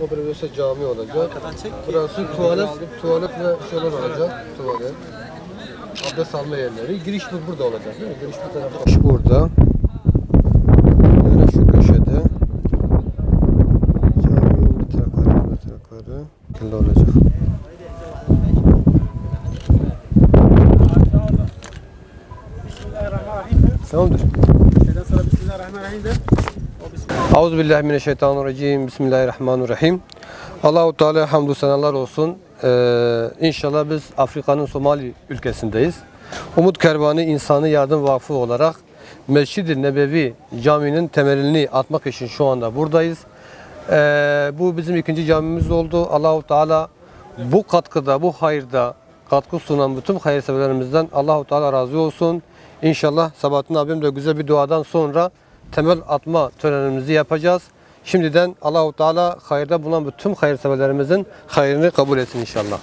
O burası cami olacak. Burası tuvalet ve şeyler olacak. Tuvalet. Abdest alma yerleri. Giriş burada olacak değil mi? Giriş bu tarafta. Giriş burada. Yani şu köşede. Caminin metrekare. Şöyle olacak. Tamamdır. Şeyden sonra Bismillahirrahmanirrahim de. Euzubillahimineşşeytanirracim. Bismillahirrahmanirrahim. Allahu Teala hamdü senalar olsun. İnşallah biz Afrika'nın Somali ülkesindeyiz. Umut Kervanı İnsani Yardım Vakfı olarak Mescid-i Nebevi Camii'nin temelini atmak için şu anda buradayız. Bu bizim ikinci camimiz oldu. Allahu Teala bu katkıda, bu hayırda katkı sunan bütün hayırseverlerimizden Allahu Teala razı olsun. İnşallah Sabahattin abim de güzel bir duadan sonra temel atma törenimizi yapacağız. Şimdiden Allahu Teala hayırda bulunan bütün hayırseverlerimizin hayrını kabul etsin inşallah.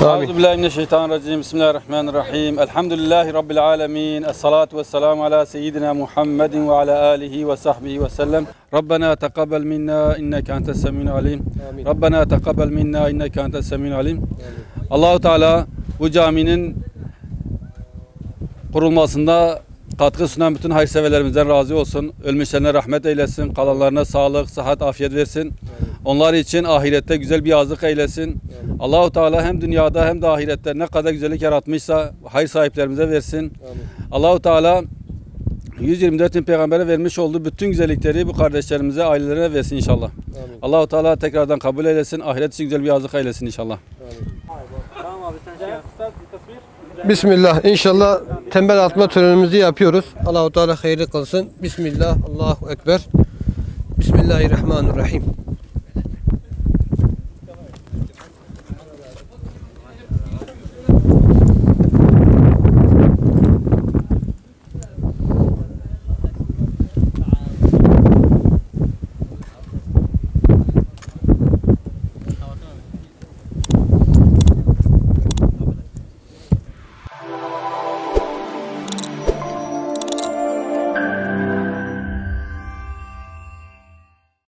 Amin. Euzubillahimineşşeytanirracim. Bismillahirrahmanirrahim. Elhamdülillahi Rabbil alemin. Esselatu vesselamu ala seyyidina Muhammedin ve ala alihi ve sahbihi ve sellem. Rabbena teqabbel minna inneke entes semî'ul alim. Rabbena teqabbel minna inneke entes semî'ul alim. Allahu Teala bu caminin kurulmasında katkı sunan bütün hayırseverlerimizden razı olsun. Ölmüşlerine rahmet eylesin. Kalanlarına sağlık, sıhhat, afiyet versin. Onlar için ahirette güzel bir yazlık eylesin. Allahu Teala hem dünyada hem de ahirette ne kadar güzellik yaratmışsa hayır sahiplerimize versin. Allahu Teala 124 bin peygambere vermiş olduğu bütün güzellikleri bu kardeşlerimize, ailelerine versin inşallah. Allahu Teala tekrardan kabul eylesin. Ahiret için güzel bir yazlık eylesin inşallah. Tamam abi sen şey yap. Bismillah. İnşallah temel atma törenimizi yapıyoruz. Allahu Teala hayırlı kılsın. Bismillah. Allahu Ekber. Bismillahirrahmanirrahim.